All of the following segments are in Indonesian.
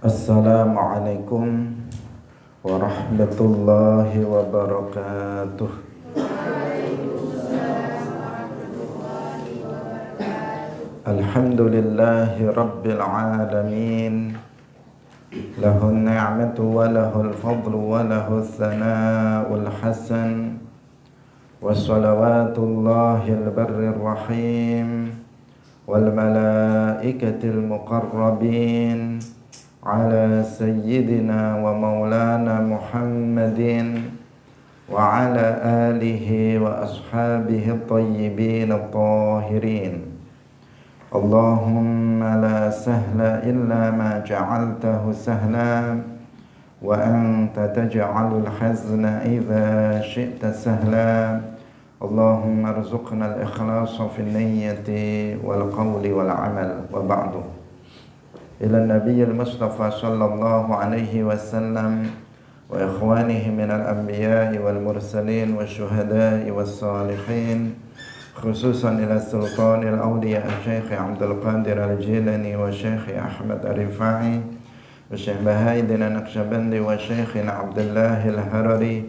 Assalamualaikum warahmatullahi wabarakatuh. Alhamdulillahi rabbil alamin. Lahun ni'matu wa lahul fadlu wa lahul thana'ul hasan. Wa salawatullahil barrir rahim wal malaikatil muqarrabin ala sayyidina wa maulana Muhammadin wa ala alihi wa ashabihi tayyibin at-tahirin. Allahumma la sahla illa ma ja'altahu sahla wa anta taj'alul hazna idha syi'ta sahla. Allahumma arzuqna al-ikhlasa fi niyyati wal qawli wal amal wa ba'du. Ila Nabiyil Mustafa sallallahu alaihi wasallam wa ikhwanihi minal anbiya'i wal mursalin wa syuhada'i was salihin, khususan ila sultanil awliya Syekh Abdul Qadir Al-Jilani wa Syekh Ahmad Ar-Rifai wa Syekh Bahaidin Naqsyabandi wa Syekh Abdullah Al-Harari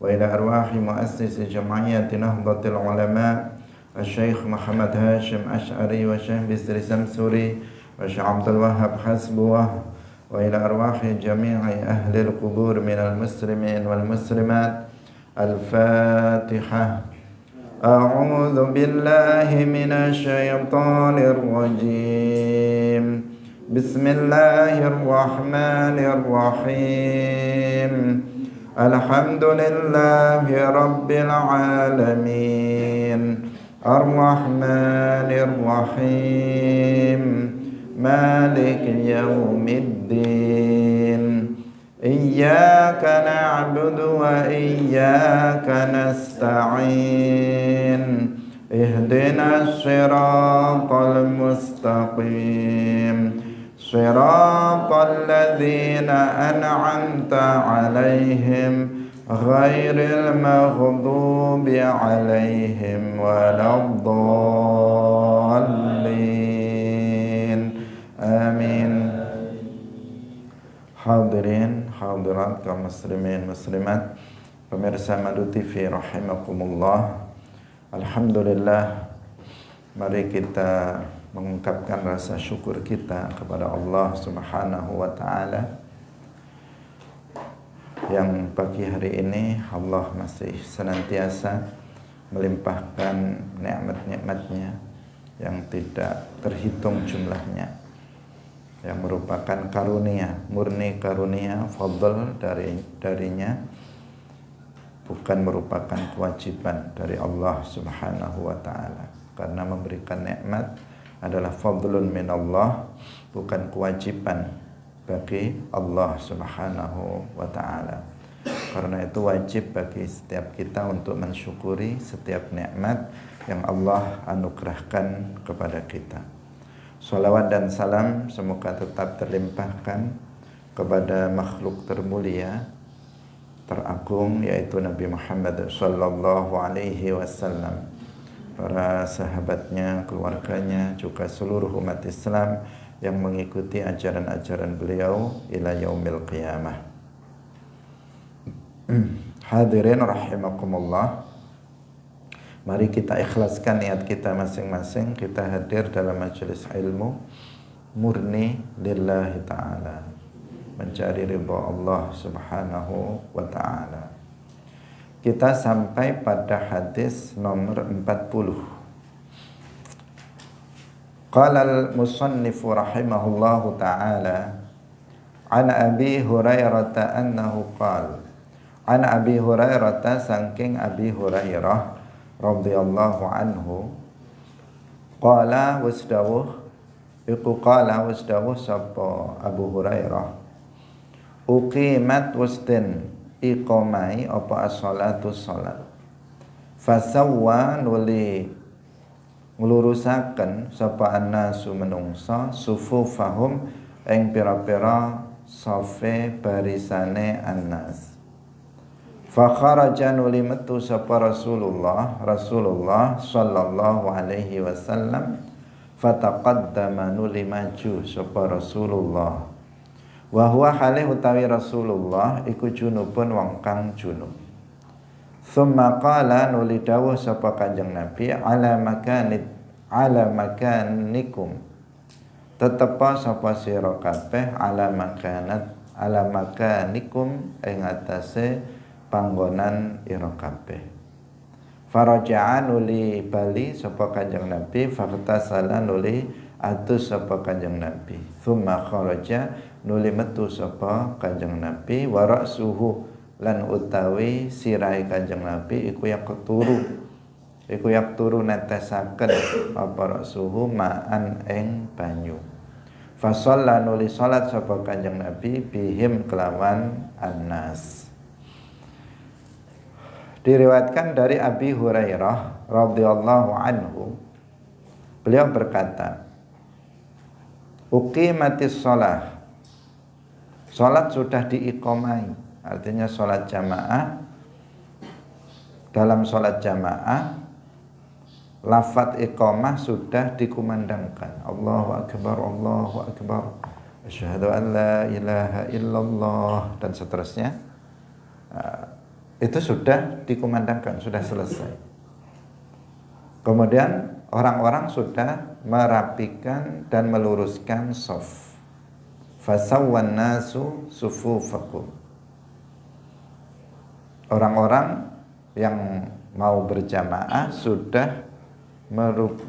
wa ila arwahi muassis Jam'iyyat Nahdlatul Ulama Syekh Muhammad Hashim Ash'ari wa Syekh Bisri Samsuri wa Syekh Abdul Wahhab Hasbuwah wa ila arwahi jami'i ahli al-qubur minal muslimin wal muslimat. Al-Fatihah. A'udzu billahi minasy syaithanir rajim. Bismillahirrahmanirrahim. Alhamdulillahi rabbil alamin. Ar-Rahmanir Rahim. Malik yaumiddin. Iyyaka na'budu wa iyyaka nasta'in. Ihdinas siratal mustaqim. Siratal ladzina an'amta 'alaihim ghairil maghdubi 'alaihim waladdallin. Amin. Hadirin hadirat kaum muslimin muslimat, pemirsa Madu TV rahimakumullah. Alhamdulillah, mari kita mengungkapkan rasa syukur kita kepada Allah Subhanahu wa taala yang pagi hari ini Allah masih senantiasa melimpahkan nikmat-nikmatnya yang tidak terhitung jumlahnya, yang merupakan karunia, murni karunia, fadl darinya, bukan merupakan kewajiban dari Allah Subhanahu wa taala. Karena memberikan nikmat adalah fadlun minallah, bukan kewajiban bagi Allah Subhanahu wa taala. Karena itu wajib bagi setiap kita untuk mensyukuri setiap nikmat yang Allah anugerahkan kepada kita. Salawat dan salam semoga tetap terlimpahkan kepada makhluk termulia, teragung, yaitu Nabi Muhammad sallallahu alaihi wasallam, para sahabatnya, keluarganya, juga seluruh umat Islam yang mengikuti ajaran-ajaran beliau ila yaumil qiyamah. Hadirin rahimakumullah, mari kita ikhlaskan niat kita masing-masing. Kita hadir dalam majelis ilmu murni lillahi ta'ala, mencari ridha Allah Subhanahu wa ta'ala. Kita sampai pada hadis nomor 40. Qala al-musannifu rahimahullahu ta'ala an Abi Hurairah annahu qala, an Abi Hurairah, saking Abi Hurairah radhiyallahu anhu, qala wasdawuh, iku qala wasdawuh sapa Abu Hurairah, uqimat wasden iqamai apa as-salatu salat, fasawwa nuli nglurusaken sapa annasu menungsa sufufahum ing pira-pira safe barisane annas. Fa kharaja nuli metu sapa Rasulullah sallallahu alaihi wasallam, fataqaddama nuli maju sapa Rasulullah, Wa huwa halih utawi Rasulullah iku junubun wong kang junub. Tsumma qala nuli dawuh sapa Kanjeng Nabi ala makanikum. Tetepa sapa sira kabeh ala makanikum ing atase panggonan ira kabeh. Faraja'a nuli bali sapa Kanjeng Nabi faghtasala nuli atus sapa Kanjeng Nabi. Tsumma kharaja nuli metu sapa Kanjeng Nabi wa ra'suhu lan utawi sirahe Kanjeng Nabi iku yak turu netesaken apa ra'suhu ma'an ing banyu. Fa shalla nuli salat sapa Kanjeng Nabi bihim kelawan annas. Diriwayatkan dari Abi Hurairah radhiyallahu anhu, beliau berkata, uqimatis shalah, salat sudah diiqomai, artinya salat jamaah. Dalam salat jamaah lafaz iqamah sudah dikumandangkan, Allahu akbar, Allahu akbar, asyhadu an la ilaha illallah dan seterusnya. Itu sudah dikumandangkan, sudah selesai. Kemudian orang-orang sudah merapikan dan meluruskan shaf. Fasawwan nasu sufufakum. Orang-orang yang mau berjamaah sudah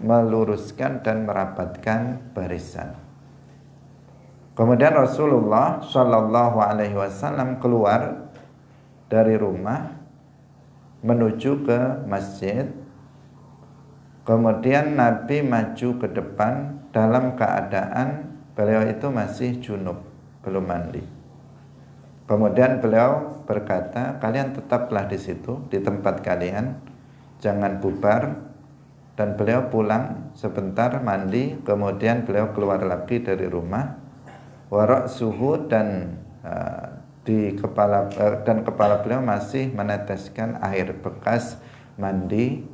meluruskan dan merapatkan barisan. Kemudian Rasulullah Shallallahu Alaihi Wasallam keluar dari rumah menuju ke masjid. Kemudian Nabi maju ke depan dalam keadaan beliau itu masih junub, belum mandi. Kemudian beliau berkata, kalian tetaplah di situ, di tempat kalian, jangan bubar. Dan beliau pulang sebentar mandi, kemudian beliau keluar lagi dari rumah. Warak suhu dan kepala beliau masih meneteskan air bekas mandi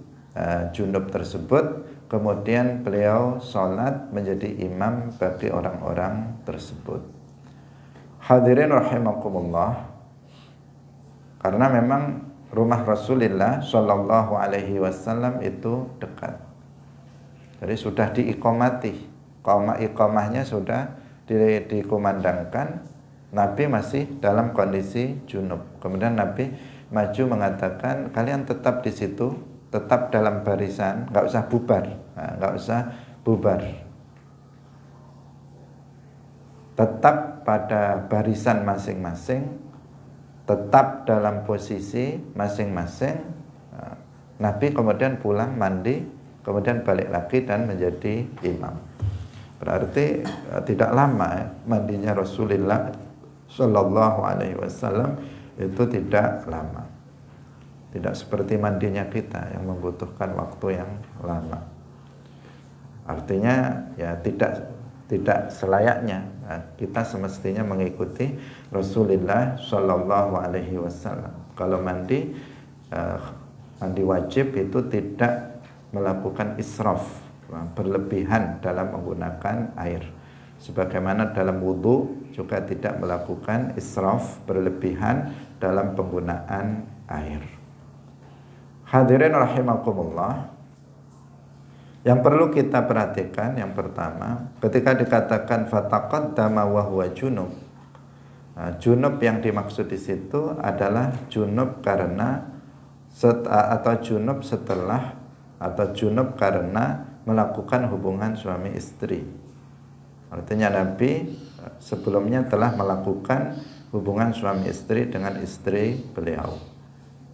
junub tersebut. Kemudian beliau sholat menjadi imam bagi orang-orang tersebut. Hadirin rahimakumullah, karena memang rumah Rasulullah Shallallahu Alaihi Wasallam itu dekat, jadi sudah diiqomati, iqomahnya sudah dikumandangkan. Nabi masih dalam kondisi junub. Kemudian Nabi maju mengatakan, kalian tetap di situ, tetap dalam barisan, nggak usah bubar, nggak usah bubar, tetap pada barisan masing-masing, tetap dalam posisi masing-masing. Nabi kemudian pulang mandi, kemudian balik lagi dan menjadi imam. Berarti tidak lama mandinya Rasulullah Sallallahu Alaihi Wasallam itu tidak lama, tidak seperti mandinya kita yang membutuhkan waktu yang lama. Artinya ya tidak selayaknya kita semestinya mengikuti Rasulullah Sallallahu Alaihi Wasallam. Kalau mandi wajib itu tidak melakukan israf, berlebihan dalam menggunakan air. Sebagaimana dalam wudu juga tidak melakukan israf, berlebihan dalam penggunaan air. Hadirin rahimakumullah, yang perlu kita perhatikan yang pertama, ketika dikatakan fataqaddama wa huwa junub, junub yang dimaksud di situ adalah junub karena atau junub setelah atau junub karena melakukan hubungan suami istri. Artinya Nabi sebelumnya telah melakukan hubungan suami istri dengan istri beliau.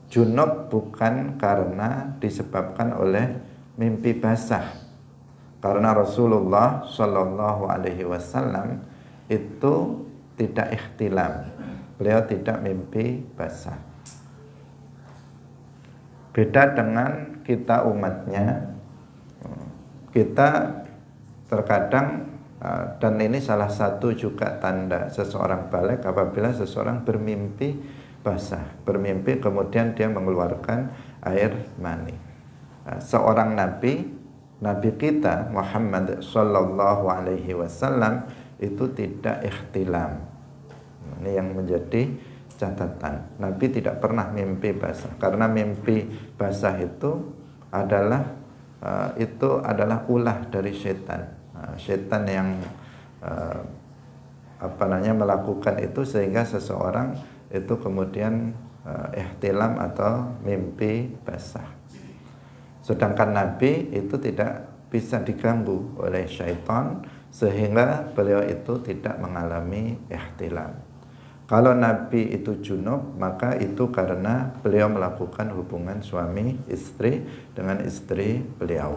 Junub bukan karena disebabkan oleh mimpi basah, karena Rasulullah Shallallahu Alaihi Wasallam itu tidak ikhtilam, beliau tidak mimpi basah. Beda dengan kita umatnya, kita terkadang, dan ini salah satu juga tanda seseorang balik apabila seseorang bermimpi basah, bermimpi kemudian dia mengeluarkan air mani. Seorang nabi kita Muhammad Sallallahu Alaihi Wasallam itu tidak ikhtilam, Ini yang menjadi catatan. Nabi tidak pernah mimpi basah, karena mimpi basah itu adalah ulah dari setan. Setan yang melakukan itu sehingga seseorang itu kemudian ihtilam atau mimpi basah. Sedangkan Nabi itu tidak bisa diganggu oleh syaitan sehingga beliau itu tidak mengalami ihtilam. Kalau Nabi itu junub, maka itu karena beliau melakukan hubungan suami istri dengan istri beliau.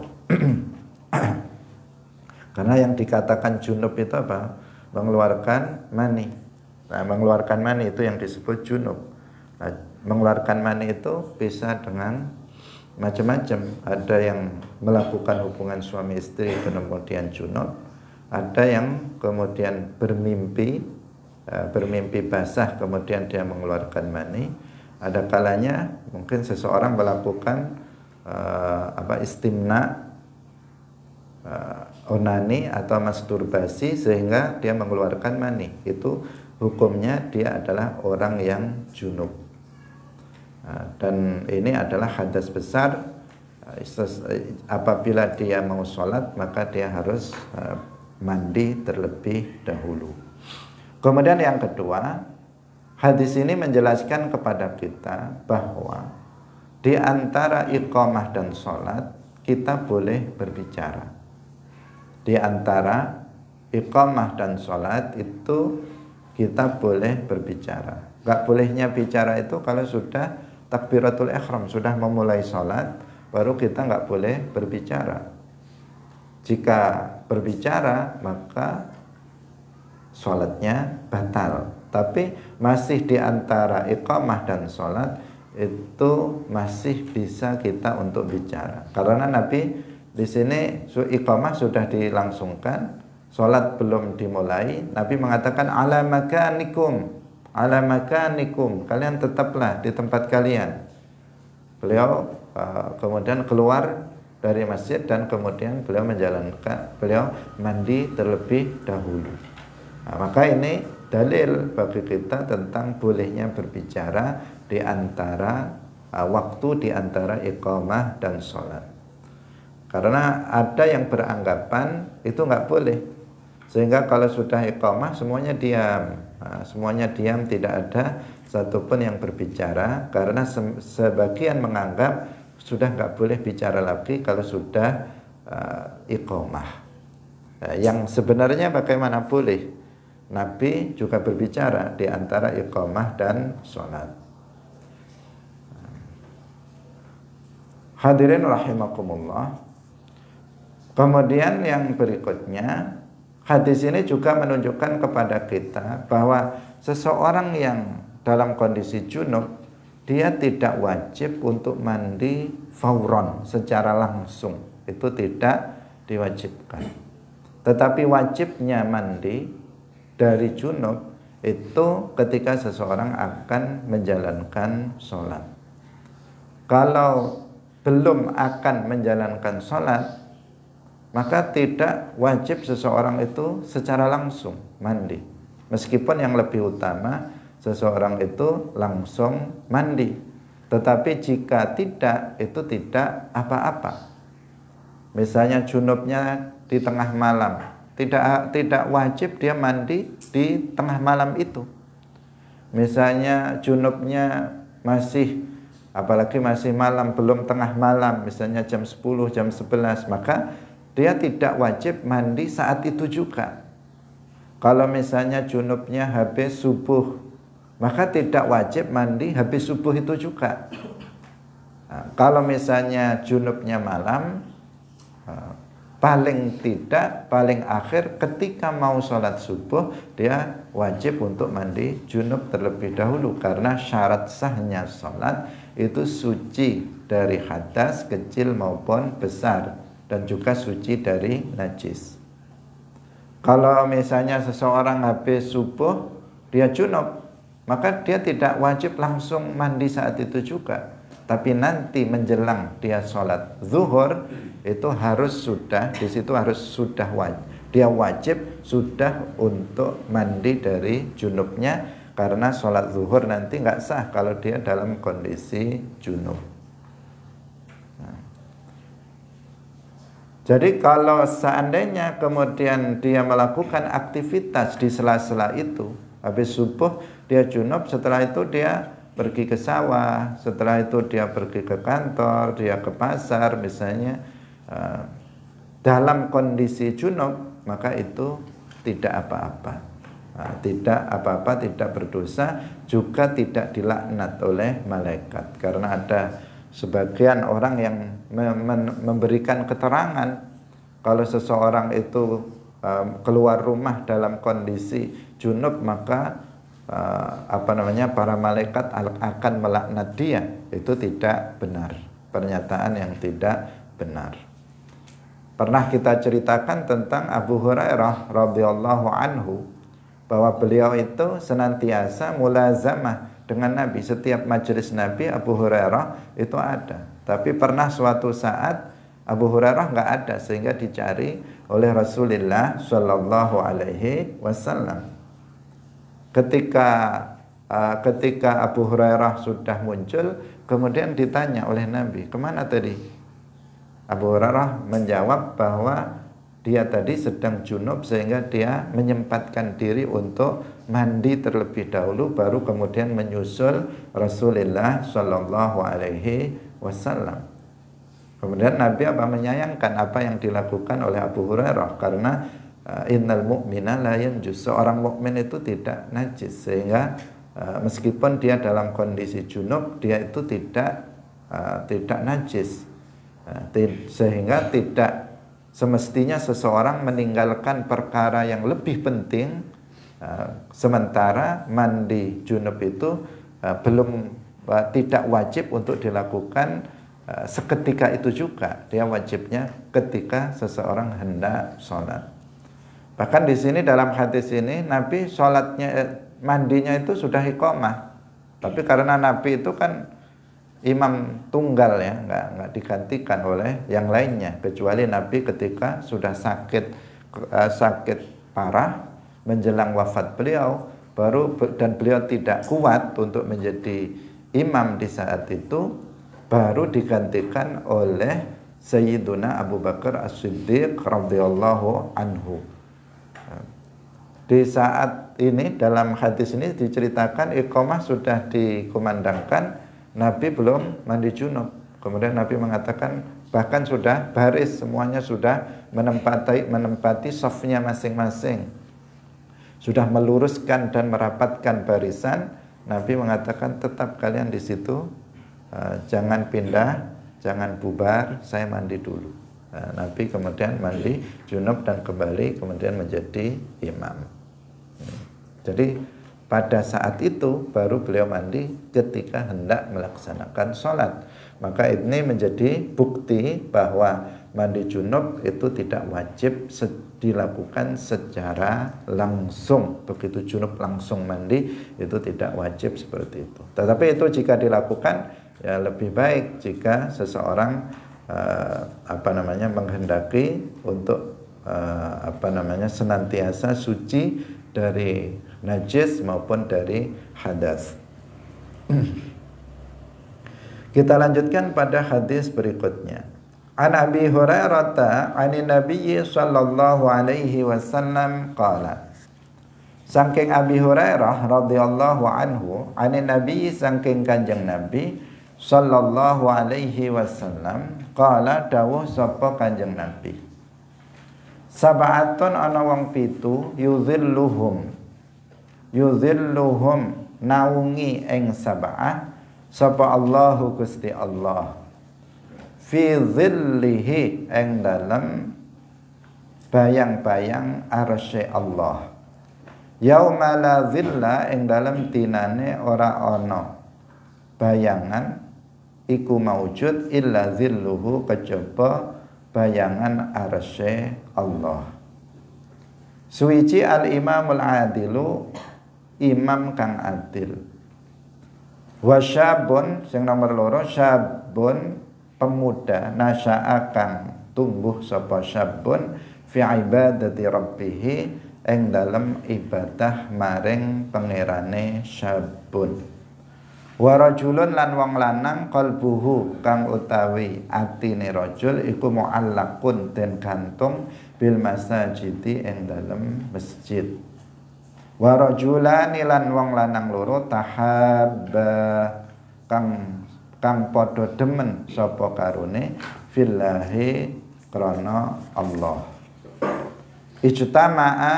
Karena yang dikatakan junub itu apa? Mengeluarkan mani. Nah, mengeluarkan mani itu yang disebut junub. Nah, mengeluarkan mani itu bisa dengan macam-macam. Ada yang melakukan hubungan suami istri kemudian junub, ada yang kemudian bermimpi basah kemudian dia mengeluarkan mani. Ada kalanya mungkin seseorang melakukan istimna, onani atau masturbasi sehingga dia mengeluarkan mani. Itu hukumnya dia adalah orang yang junub. Dan ini adalah hadas besar. Apabila dia mau sholat maka dia harus mandi terlebih dahulu. Kemudian yang kedua, hadis ini menjelaskan kepada kita bahwa di antara iqamah dan sholat kita boleh berbicara. Di antara iqamah dan sholat itu kita boleh berbicara. Gak bolehnya bicara itu kalau sudah takbiratul ihram, sudah memulai sholat, baru kita gak boleh berbicara. Jika berbicara maka sholatnya batal. Tapi masih di antara iqamah dan sholat itu masih bisa kita untuk bicara. Karena Nabi di sini iqamah sudah dilangsungkan, sholat belum dimulai. Nabi mengatakan ala makanikum, kalian tetaplah di tempat kalian. Beliau kemudian keluar dari masjid dan kemudian beliau mandi terlebih dahulu. Nah, maka ini dalil bagi kita tentang bolehnya berbicara di antara waktu di antara iqamah dan sholat. Karena ada yang beranggapan itu nggak boleh, sehingga kalau sudah iqamah semuanya diam. Semuanya diam, tidak ada satupun yang berbicara, karena sebagian menganggap sudah nggak boleh bicara lagi kalau sudah iqamah. Yang sebenarnya bagaimana boleh? Nabi juga berbicara di antara iqamah dan sholat. Hadirin rahimakumullah. Kemudian yang berikutnya, hadis ini juga menunjukkan kepada kita bahwa seseorang yang dalam kondisi junub, dia tidak wajib untuk mandi fauron, secara langsung. Itu tidak diwajibkan. Tetapi wajibnya mandi dari junub itu ketika seseorang akan menjalankan sholat. Kalau belum akan menjalankan sholat, maka tidak wajib seseorang itu secara langsung mandi. Meskipun yang lebih utama seseorang itu langsung mandi. Tetapi jika tidak, itu tidak apa-apa. Misalnya junubnya di tengah malam, tidak wajib dia mandi di tengah malam itu. Misalnya junubnya apalagi masih malam, belum tengah malam, misalnya jam 10, jam 11, maka dia tidak wajib mandi saat itu juga. Kalau misalnya junubnya habis subuh, maka tidak wajib mandi habis subuh itu juga. Nah, kalau misalnya junubnya malam, paling akhir ketika mau sholat subuh dia wajib untuk mandi junub terlebih dahulu, karena syarat sahnya sholat itu suci dari hadas kecil maupun besar dan juga suci dari najis. Kalau misalnya seseorang habis subuh dia junub, maka dia tidak wajib langsung mandi saat itu juga, tapi nanti menjelang dia sholat zuhur itu harus sudah, di situ harus sudah dia wajib sudah untuk mandi dari junubnya, karena sholat zuhur nanti nggak sah kalau dia dalam kondisi junub. Jadi kalau seandainya kemudian dia melakukan aktivitas di sela-sela itu, habis subuh dia junub, setelah itu dia pergi ke sawah, setelah itu dia pergi ke kantor, dia ke pasar misalnya, dalam kondisi junub, maka itu tidak apa-apa. Tidak apa-apa, tidak berdosa, juga tidak dilaknat oleh malaikat. Karena ada sebagian orang yang memberikan keterangan kalau seseorang itu keluar rumah dalam kondisi junub, maka para malaikat akan melaknat dia. Itu tidak benar, pernyataan yang tidak benar. Pernah kita ceritakan tentang Abu Hurairah radhiyallahu anhu, bahwa beliau itu senantiasa mulazamah dengan Nabi. Setiap majelis Nabi Abu Hurairah itu ada. Tapi pernah suatu saat Abu Hurairah nggak ada, sehingga dicari oleh Rasulullah Shallallahu Alaihi Wasallam. Ketika Abu Hurairah sudah muncul, kemudian ditanya oleh Nabi, kemana tadi? Abu Hurairah menjawab bahwa dia tadi sedang junub, sehingga dia menyempatkan diri untuk mandi terlebih dahulu, baru kemudian menyusul Rasulullah Shallallahu Alaihi Wasallam. Kemudian Nabi menyayangkan apa yang dilakukan oleh Abu Hurairah, karena innal mu'mina la yanjus, seorang mukmin itu tidak najis, sehingga meskipun dia dalam kondisi junub, dia itu tidak najis, sehingga tidak semestinya seseorang meninggalkan perkara yang lebih penting, sementara mandi junub itu tidak wajib untuk dilakukan seketika itu juga. Dia wajibnya ketika seseorang hendak sholat. Bahkan di sini dalam hadis ini Nabi mandinya itu sudah iqamah, tapi karena Nabi itu kan imam tunggal ya, nggak digantikan oleh yang lainnya, kecuali Nabi ketika sudah sakit parah menjelang wafat beliau, dan beliau tidak kuat untuk menjadi imam di saat itu, baru digantikan oleh Sayyiduna Abu Bakar As-Siddiq radhiyallahu anhu. Di saat ini dalam hadis ini diceritakan iqamah sudah dikumandangkan, Nabi belum mandi junub. Kemudian Nabi mengatakan bahkan sudah baris, semuanya sudah menempati safnya masing-masing, sudah meluruskan dan merapatkan barisan. Nabi mengatakan tetap kalian di situ, jangan pindah, jangan bubar, saya mandi dulu. Nabi kemudian mandi junub dan kembali kemudian menjadi imam. Jadi pada saat itu baru beliau mandi ketika hendak melaksanakan sholat. Maka ini menjadi bukti bahwa mandi junub itu tidak wajib dilakukan secara langsung. Begitu junub langsung mandi, itu tidak wajib seperti itu. Tetapi itu jika dilakukan, ya lebih baik jika seseorang menghendaki untuk senantiasa suci dari najis maupun dari hadas. Kita lanjutkan pada hadis berikutnya. An Abi Hurairah anin Nabi sallallahu alaihi wasallam qala. Saking Abi Hurairah radhiyallahu anhu, anin Nabi, saking Kanjeng Nabi sallallahu alaihi wasallam, qala dawuh sapa Kanjeng Nabi. Sab'atun ana wong pitu yuzilluhum naungi ing sab'ah sapa Allahu Gusti Allah fi zillihi ing dalem bayang-bayang arsy Allah, yauma la zilla ing dalem dinane ora ana bayangan iku maujud illa zilluhu, kejaba bayangan arsy Allah. Suwiji al-imamul adilu, imam kang adil. Wasyabun sing nomor loro, syabun pemuda, nasya'a kang tumbuh sapa syabun fi ibadati rabbih ing dalem ibadah maring pangerane syabun. Wa rajulun lan wong lanang qalbuhu kang utawi atine rajul iku muallaqun den gantung bil masajidi ing dalem masjid. Wa rajulani lan wong lanang loro tahabba kang padha demen sapa karone fillahi krana Allah. Ijtama'a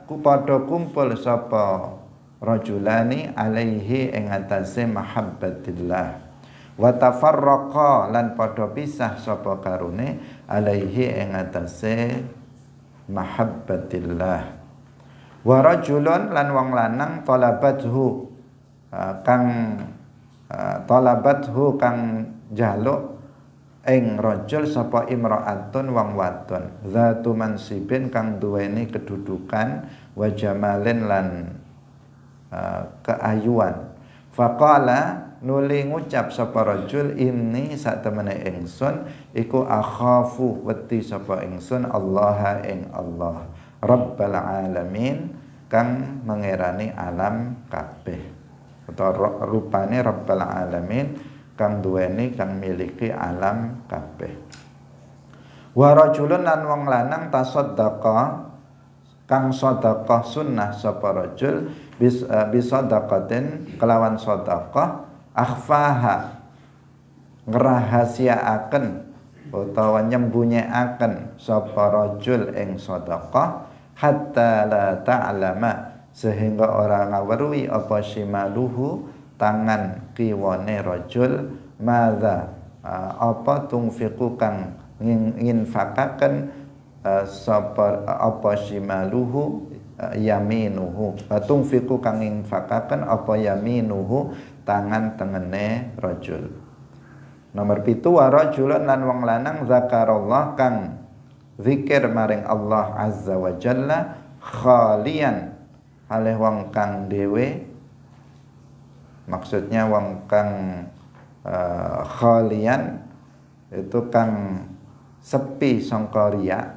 ku padha kumpul sapa rajulani alaihi ing atase mahabbatillah wa tafarraqa lan padha pisah sapa karone alaihi ing atase mahabbatillah. Wa rajulun lan wong lanang talabathu kang jaluk ing rajul sapa imra'atun wong wadon zatu mansibin kang duweni kedudukan wa jamalin lan keayuan. Faqala nuli ngucap sapa rajul inni sak temene ingsun iku akhafu wedi sapa ingsun Allah ing Allah Rabbal alamin kang mengerani alam kabeh atau rupane Rabbal alamin kang duweni kang miliki alam kabeh. Wa rajulun lan wong lanang tasaddaqa kang sedekah sunnah sapa rajul bisadaqatin kelawan sedekah akhfaha ngrahasiaaken utawa nyembunyiaken sapa rajul ing sedekah hatta la ta'lama sehingga orang ngaweruhi apa shimaluhu tangan kiwane rajul madza apa tungfiqu kang nginfakaken sapa apa shimaluhu yaminuhu tungfiqu kang nginfakaken apa yaminuhu tangan tengene rajul. Nomor 7 wa rajulun lan wong lanang zakarallah kang zikir maring Allah azza wa jalla khalian hale wong kang dhewe. Maksudnya wong kang khalian itu kang sepi sangka riya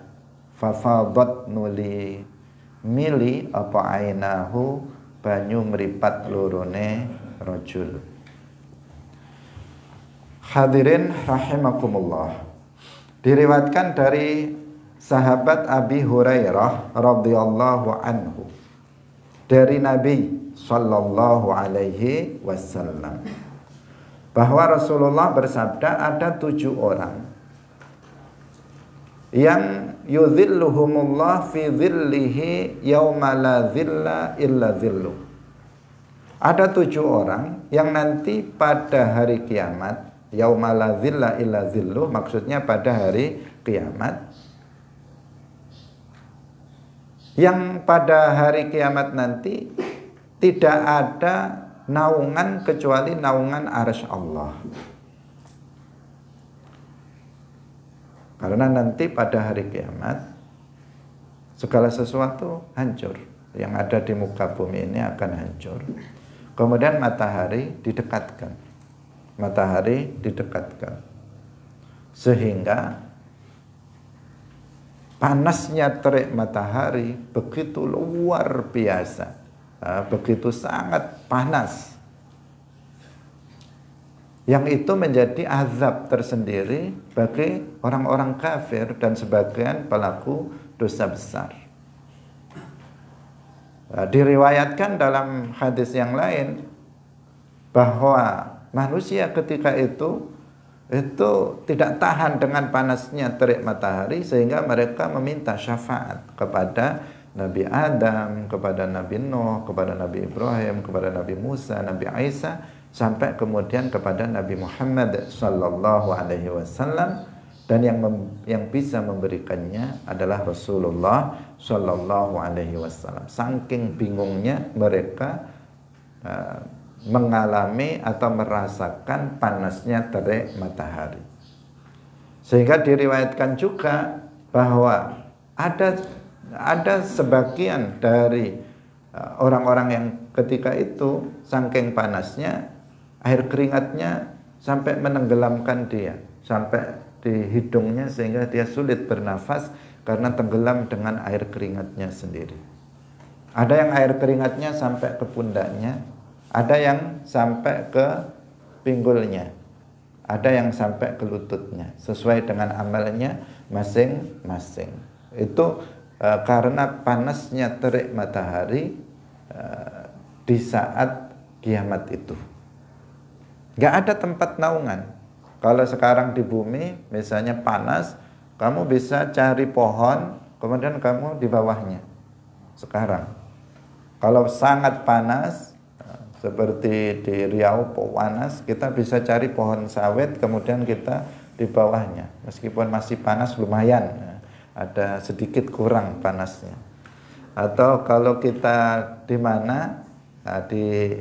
fafadat nuli mili apa ainahu banyu mripat lorone rajul. Hadirin rahimakumullah, diriwayatkan dari sahabat Abi Hurairah radhiyallahu anhu dari Nabi sallallahu alaihi wasallam bahwa Rasulullah bersabda ada 7 orang yang yudhilluhumullah fi dhillihi yauma la dhilla illa dhilluh. Ada 7 orang yang nanti pada hari kiamat yauma la dhilla illa dhilluh, maksudnya pada hari kiamat, yang pada hari kiamat nanti tidak ada naungan kecuali naungan arsy Allah. Karena nanti pada hari kiamat segala sesuatu hancur. Yang ada di muka bumi ini akan hancur. Kemudian matahari didekatkan. Matahari didekatkan. Sehingga panasnya terik matahari begitu luar biasa. Begitu sangat panas. Yang itu menjadi azab tersendiri bagi orang-orang kafir dan sebagian pelaku dosa besar. Diriwayatkan dalam hadis yang lain bahwa manusia ketika itu tidak tahan dengan panasnya terik matahari sehingga mereka meminta syafaat kepada Nabi Adam, kepada Nabi Nuh, kepada Nabi Ibrahim, kepada Nabi Musa, Nabi Isa, sampai kemudian kepada Nabi Muhammad sallallahu alaihi wasallam, dan yang bisa memberikannya adalah Rasulullah sallallahu alaihi wasallam. Saking bingungnya mereka mengalami atau merasakan panasnya terik matahari. Sehingga diriwayatkan juga bahwa ada sebagian dari orang-orang yang ketika itu saking panasnya air keringatnya sampai menenggelamkan dia, sampai di hidungnya sehingga dia sulit bernafas karena tenggelam dengan air keringatnya sendiri. Ada yang air keringatnya sampai ke pundaknya, ada yang sampai ke pinggulnya, ada yang sampai ke lututnya, sesuai dengan amalnya masing-masing. Itu karena panasnya terik matahari di saat kiamat itu. Gak ada tempat naungan. Kalau sekarang di bumi misalnya panas, kamu bisa cari pohon, kemudian kamu di bawahnya. Sekarang kalau sangat panas seperti di Riau panas, kita bisa cari pohon sawit, kemudian kita di bawahnya. Meskipun masih panas lumayan, ada sedikit kurang panasnya. Atau kalau kita di mana, di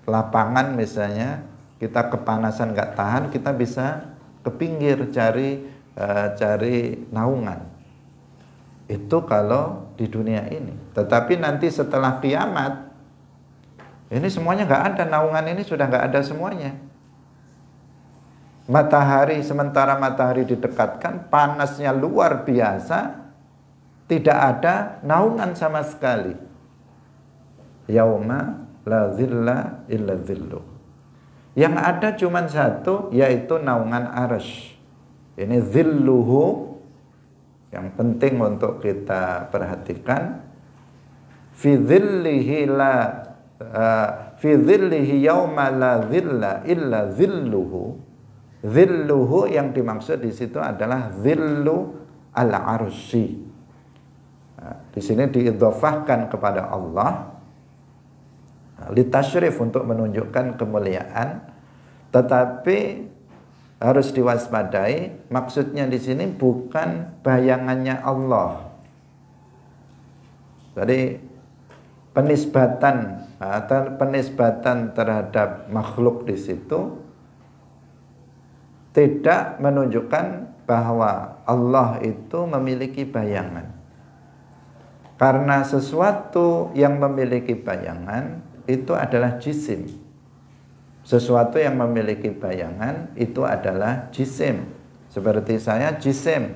lapangan misalnya, kita kepanasan nggak tahan, kita bisa ke pinggir cari naungan. Itu kalau di dunia ini. Tetapi nanti setelah kiamat, ini semuanya nggak ada, naungan ini sudah nggak ada semuanya. Matahari, sementara matahari didekatkan, panasnya luar biasa, tidak ada naungan sama sekali. Yauma la zilla illa zillu. Yang ada cuma satu, yaitu naungan arsy. Ini zilluhu, yang penting untuk kita perhatikan. Fi zillihi yauma la zilla illa zilluhu. Zilluhu yang dimaksud di situ adalah zillu al-arsy. Di sini diidhofahkan kepada Allah litasyrif, untuk menunjukkan kemuliaan, tetapi harus diwaspadai, maksudnya di sini bukan bayangannya Allah. Jadi penisbatan terhadap makhluk di situ tidak menunjukkan bahwa Allah itu memiliki bayangan. Karena sesuatu yang memiliki bayangan itu adalah jisim. Sesuatu yang memiliki bayangan itu adalah jisim. Seperti saya jisim.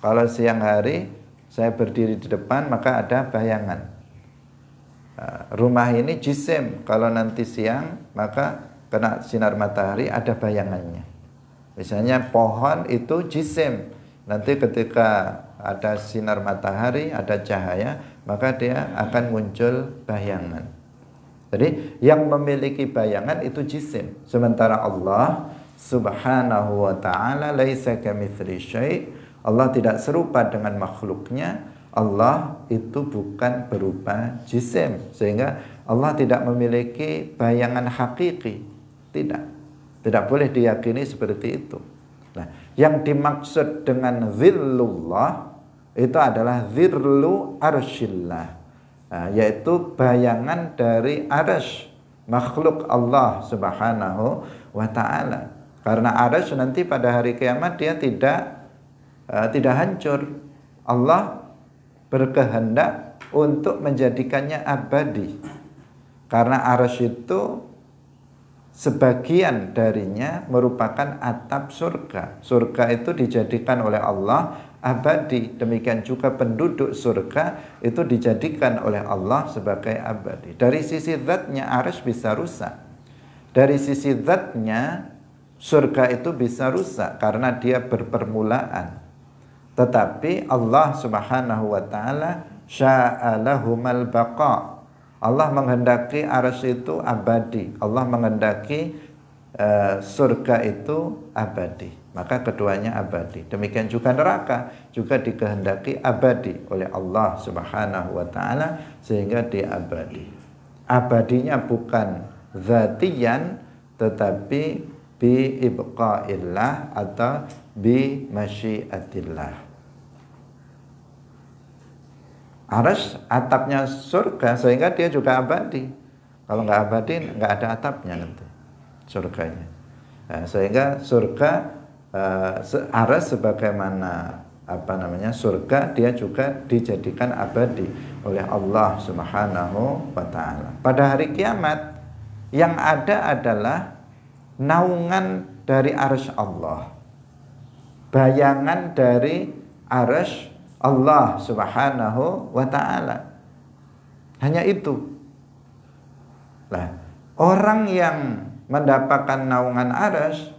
Kalau siang hari saya berdiri di depan, maka ada bayangan. Rumah ini jisim. Kalau nanti siang, maka kena sinar matahari, ada bayangannya. Misalnya pohon itu jisim. Nanti ketika ada sinar matahari, ada cahaya, maka dia akan muncul bayangan. Jadi yang memiliki bayangan itu jisim. Sementara Allah subhanahu wa ta'ala laisa kamitsli syai'. Allah tidak serupa dengan makhluknya. Allah itu bukan berupa jisim. Sehingga Allah tidak memiliki bayangan hakiki. Tidak boleh diyakini seperti itu. Nah, yang dimaksud dengan zillullah itu adalah zillu arsyillah. Yaitu bayangan dari arsy, makhluk Allah subhanahu wa ta'ala. Karena arsy nanti pada hari kiamat dia tidak hancur. Allah berkehendak untuk menjadikannya abadi. Karena arsy itu sebagian darinya merupakan atap surga. Surga itu dijadikan oleh Allah abadi. Demikian juga penduduk surga itu dijadikan oleh Allah sebagai abadi. Dari sisi zatnya arsy bisa rusak. Dari sisi zatnya surga itu bisa rusak karena dia berpermulaan. Tetapi Allah subhanahu wa ta'ala sya'alahumal baqa'. Allah menghendaki arsy itu abadi. Allah menghendaki surga itu abadi. Maka keduanya abadi. Demikian juga neraka juga dikehendaki abadi oleh Allah subhanahu wa ta'ala, sehingga dia abadi. Abadinya bukan zatiyan, tetapi bi ibqa'illah atau bi masyiatillah. Arsy atapnya surga, sehingga dia juga abadi. Kalau nggak abadi, nggak ada atapnya nanti surganya. Sehingga surga arsy sebagaimana surga, dia juga dijadikan abadi oleh Allah subhanahu wa ta'ala. Pada hari kiamat yang ada adalah naungan dari arsy Allah, bayangan dari arsy Allah subhanahu wa ta'ala. Hanya itu. Nah, orang yang mendapatkan naungan arsy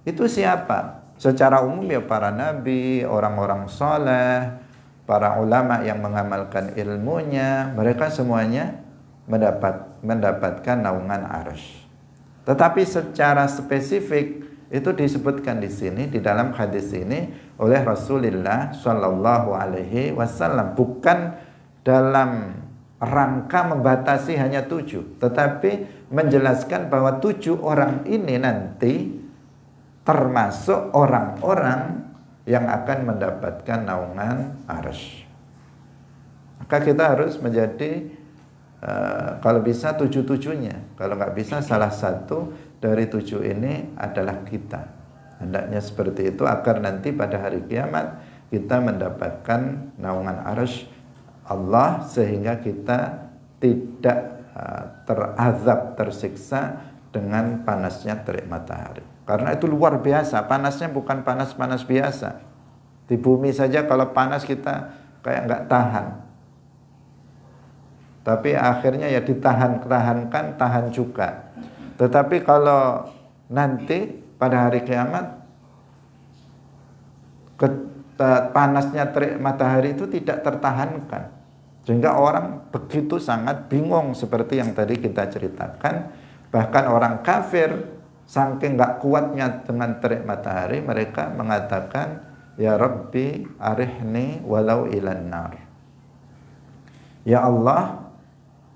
itu siapa? Secara umum ya para nabi, orang-orang soleh, para ulama yang mengamalkan ilmunya, mereka semuanya mendapatkan naungan arsy. Tetapi secara spesifik itu disebutkan di sini di dalam hadis ini oleh Rasulullah Shallallahu Alaihi Wasallam, bukan dalam rangka membatasi hanya 7, tetapi menjelaskan bahwa 7 orang ini nanti termasuk orang-orang yang akan mendapatkan naungan arsy. Maka kita harus menjadi kalau bisa 7-7-nya, kalau nggak bisa salah satu dari 7 ini adalah kita. Hendaknya seperti itu agar nanti pada hari kiamat kita mendapatkan naungan arsy Allah, sehingga kita tidak terazab, tersiksa dengan panasnya terik matahari. Karena itu luar biasa, panasnya bukan panas-panas biasa. Di bumi saja kalau panas kita kayak nggak tahan. Tapi akhirnya ya tahan juga. Tetapi kalau nanti pada hari kiamat panasnya terik matahari itu tidak tertahankan, sehingga orang begitu sangat bingung seperti yang tadi kita ceritakan. Bahkan orang kafir saking nggak kuatnya dengan terik matahari, mereka mengatakan, ya Rabbi arihni walau ilan nar. Ya Allah,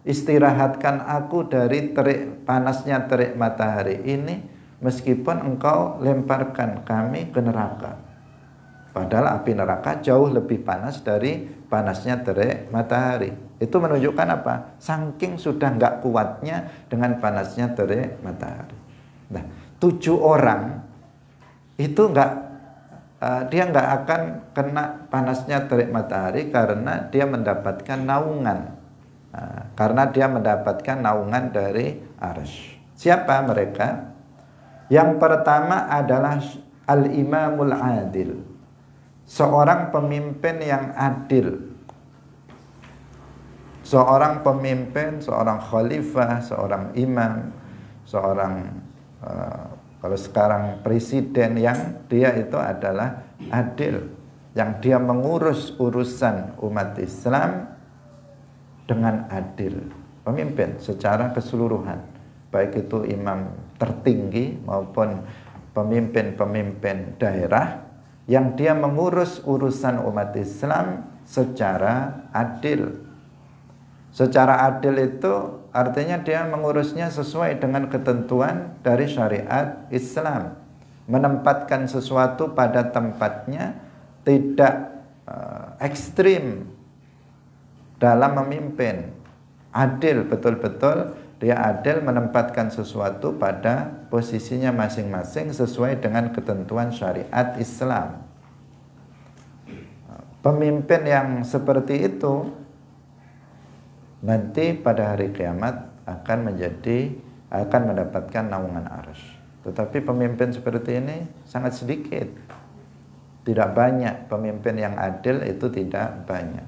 istirahatkan aku dari panasnya terik matahari ini, meskipun engkau lemparkan kami ke neraka. Padahal api neraka jauh lebih panas dari panasnya terik matahari. Itu menunjukkan apa? Saking sudah nggak kuatnya dengan panasnya terik matahari. Nah, 7 orang itu dia nggak akan kena panasnya terik matahari karena dia mendapatkan naungan. Karena dia mendapatkan naungan dari arsy. Siapa mereka? Yang pertama adalah al-imamul adil, seorang pemimpin yang adil. Seorang pemimpin, seorang khalifah, seorang imam, seorang kalau sekarang presiden yang dia itu adalah adil, yang dia mengurus urusan umat Islam dengan adil. Pemimpin secara keseluruhan, baik itu imam tertinggi maupun pemimpin-pemimpin daerah, yang dia mengurus urusan umat Islam secara adil. Secara adil itu artinya dia mengurusnya sesuai dengan ketentuan dari syariat Islam, menempatkan sesuatu pada tempatnya, tidak ekstrim dalam memimpin. Adil, betul-betul dia adil menempatkan sesuatu pada posisinya masing-masing sesuai dengan ketentuan syariat Islam. Pemimpin yang seperti itu nanti pada hari kiamat akan mendapatkan naungan arsy. Tetapi pemimpin seperti ini sangat sedikit, tidak banyak. Pemimpin yang adil itu tidak banyak.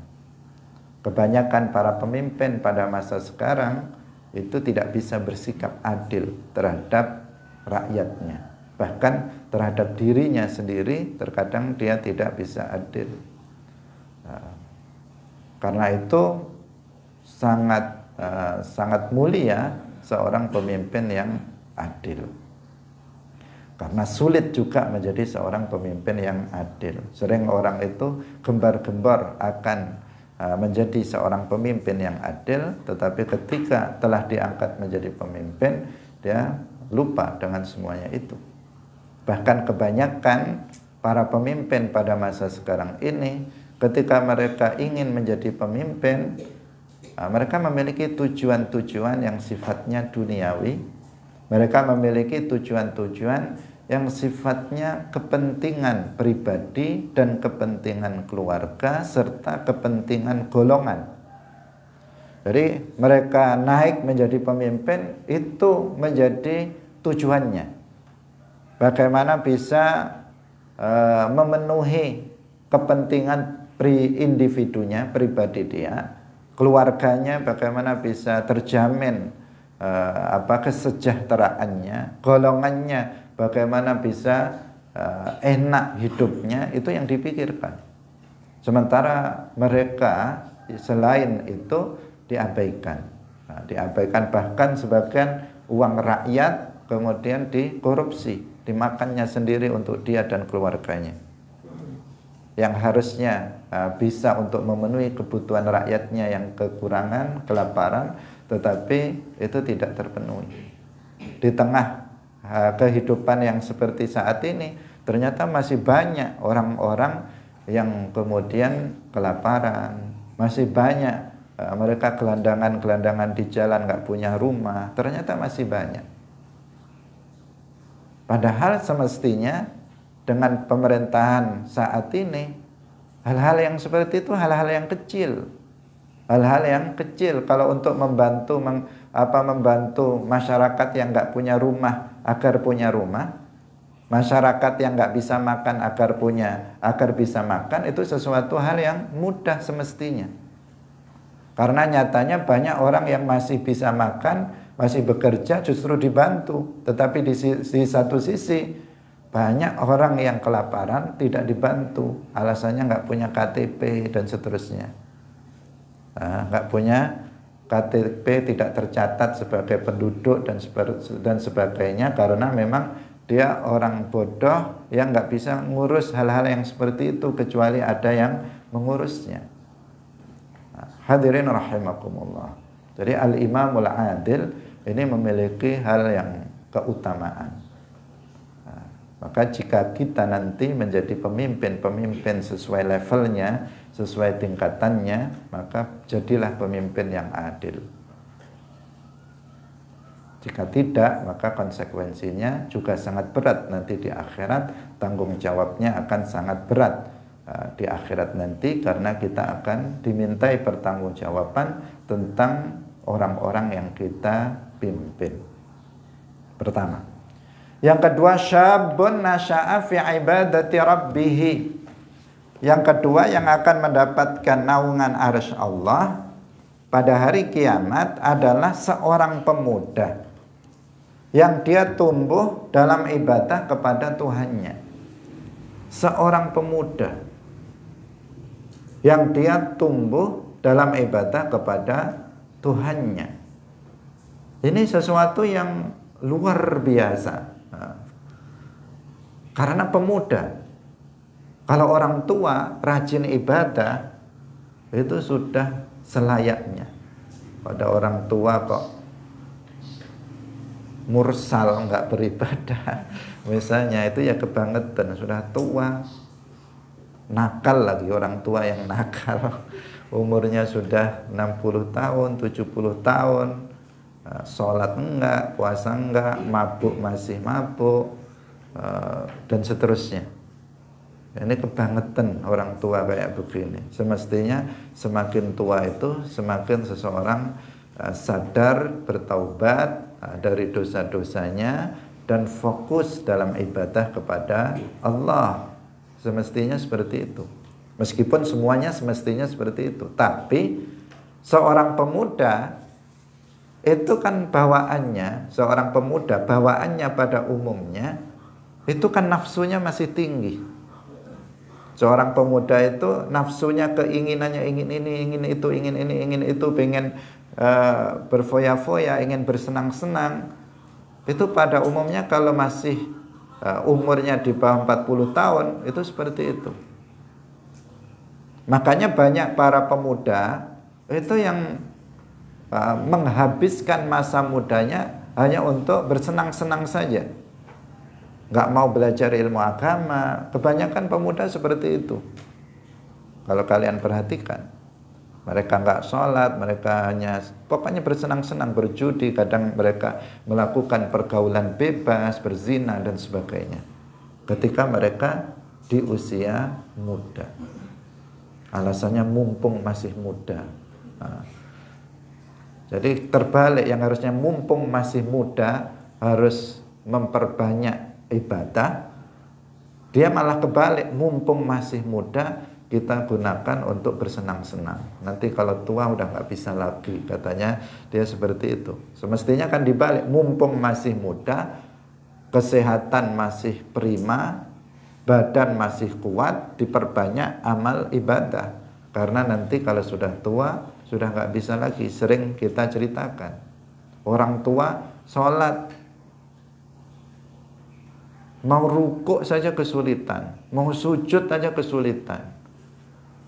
Kebanyakan para pemimpin pada masa sekarang itu tidak bisa bersikap adil terhadap rakyatnya. Bahkan terhadap dirinya sendiri terkadang dia tidak bisa adil. Karena itu sangat mulia seorang pemimpin yang adil. Karena sulit juga menjadi seorang pemimpin yang adil. Sering orang itu gembar-gembor akan menjadi seorang pemimpin yang adil, tetapi ketika telah diangkat menjadi pemimpin, dia lupa dengan semuanya itu. Bahkan kebanyakan para pemimpin pada masa sekarang ini, ketika mereka ingin menjadi pemimpin, mereka memiliki tujuan-tujuan yang sifatnya duniawi. Mereka memiliki tujuan-tujuan yang sifatnya kepentingan pribadi dan kepentingan keluarga serta kepentingan golongan. Jadi mereka naik menjadi pemimpin itu menjadi tujuannya. Bagaimana bisa memenuhi kepentingan individunya, pribadi dia, keluarganya bagaimana bisa terjamin kesejahteraannya, golongannya bagaimana bisa enak hidupnya, itu yang dipikirkan. Sementara mereka selain itu diabaikan. Diabaikan, bahkan sebagian uang rakyat kemudian dikorupsi, dimakannya sendiri untuk dia dan keluarganya. Yang harusnya bisa untuk memenuhi kebutuhan rakyatnya yang kekurangan, kelaparan, tetapi itu tidak terpenuhi. Di tengah kehidupan yang seperti saat ini, ternyata masih banyak orang-orang yang kemudian kelaparan, masih banyak mereka gelandangan-gelandangan di jalan, nggak punya rumah, ternyata masih banyak. Padahal semestinya dengan pemerintahan saat ini, hal-hal yang seperti itu hal-hal yang kecil. Hal-hal yang kecil kalau untuk membantu membantu masyarakat yang nggak punya rumah agar punya rumah, masyarakat yang nggak bisa makan agar bisa makan, itu sesuatu hal yang mudah semestinya. Karena nyatanya banyak orang yang masih bisa makan, masih bekerja justru dibantu, tetapi di satu sisi banyak orang yang kelaparan tidak dibantu, alasannya nggak punya KTP dan seterusnya. Nggak punya KTP, tidak tercatat sebagai penduduk dan sebagainya, karena memang dia orang bodoh yang nggak bisa ngurus hal-hal yang seperti itu kecuali ada yang mengurusnya. Hadirin rahimakumullah. Jadi al-imamul adil ini memiliki hal yang keutamaan. Maka jika kita nanti menjadi pemimpin sesuai levelnya, sesuai tingkatannya, maka jadilah pemimpin yang adil. Jika tidak, maka konsekuensinya juga sangat berat nanti di akhirat, tanggung jawabnya akan sangat berat di akhirat nanti, karena kita akan dimintai pertanggungjawaban tentang orang-orang yang kita pimpin. Pertama. Yang kedua, syabun nasya'a fi ibadati rabbih. Yang kedua yang akan mendapatkan naungan arsy Allah pada hari kiamat adalah seorang pemuda yang dia tumbuh dalam ibadah kepada Tuhannya. Seorang pemuda yang dia tumbuh dalam ibadah kepada Tuhannya. Ini sesuatu yang luar biasa. Karena pemuda, kalau orang tua rajin ibadah, itu sudah selayaknya. Pada orang tua kok mursal, nggak beribadah, misalnya, itu ya kebangetan. Sudah tua, nakal lagi, orang tua yang nakal, umurnya sudah 60 tahun, 70 tahun, sholat enggak, puasa enggak, mabuk masih mabuk, dan seterusnya. Ini kebangetan orang tua kayak begini. Semestinya semakin tua itu semakin seseorang sadar, bertaubat dari dosa-dosanya dan fokus dalam ibadah kepada Allah. Semestinya seperti itu. Meskipun semuanya semestinya seperti itu, tapi seorang pemuda itu kan bawaannya, seorang pemuda bawaannya pada umumnya itu kan nafsunya masih tinggi. Seorang pemuda itu nafsunya, keinginannya ingin ini, ingin itu, ingin ini, ingin itu, pengen berfoya-foya, ingin bersenang-senang. Itu pada umumnya kalau masih umurnya di bawah 40 tahun itu seperti itu. Makanya banyak para pemuda itu yang menghabiskan masa mudanya hanya untuk bersenang-senang saja, nggak mau belajar ilmu agama. Kebanyakan pemuda seperti itu. Kalau kalian perhatikan, mereka nggak sholat, mereka hanya pokoknya bersenang-senang, berjudi, kadang mereka melakukan pergaulan bebas, berzina dan sebagainya ketika mereka di usia muda. Alasannya mumpung masih muda. Jadi terbalik, yang harusnya mumpung masih muda harus memperbanyak ibadah, dia malah kebalik, mumpung masih muda kita gunakan untuk bersenang-senang. Nanti kalau tua udah nggak bisa lagi, katanya dia seperti itu. Semestinya kan dibalik, mumpung masih muda, kesehatan masih prima, badan masih kuat, diperbanyak amal ibadah. Karena nanti kalau sudah tua, sudah nggak bisa lagi. Sering kita ceritakan, orang tua sholat, mau rukuk saja kesulitan, mau sujud saja kesulitan.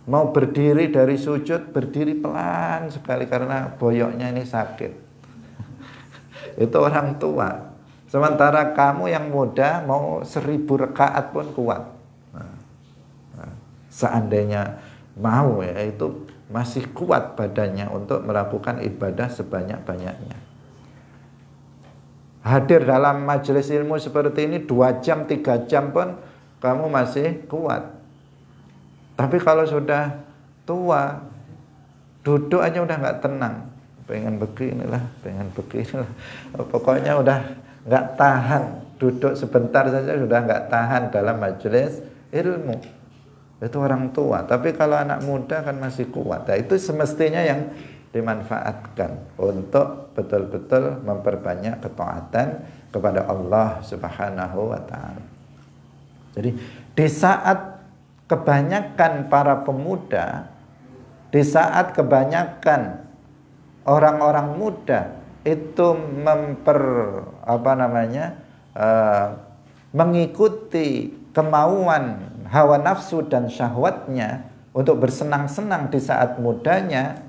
Mau berdiri dari sujud, berdiri pelan sekali karena boyoknya ini sakit. Itu orang tua. Sementara kamu yang muda mau 1000 rakaat pun kuat. Seandainya mau ya, itu masih kuat badannya untuk melakukan ibadah sebanyak-banyaknya. Hadir dalam majelis ilmu seperti ini 2 jam, 3 jam pun kamu masih kuat. Tapi kalau sudah tua, duduk aja udah nggak tenang, pengen beginilah, pokoknya udah nggak tahan, duduk sebentar saja sudah nggak tahan dalam majelis ilmu. Itu orang tua. Tapi kalau anak muda kan masih kuat. Nah, itu semestinya yang dimanfaatkan untuk betul-betul memperbanyak ketaatan kepada Allah Subhanahu wa Ta'ala. Jadi di saat kebanyakan para pemuda, di saat kebanyakan orang-orang muda itu mengikuti kemauan hawa nafsu dan syahwatnya untuk bersenang-senang di saat mudanya,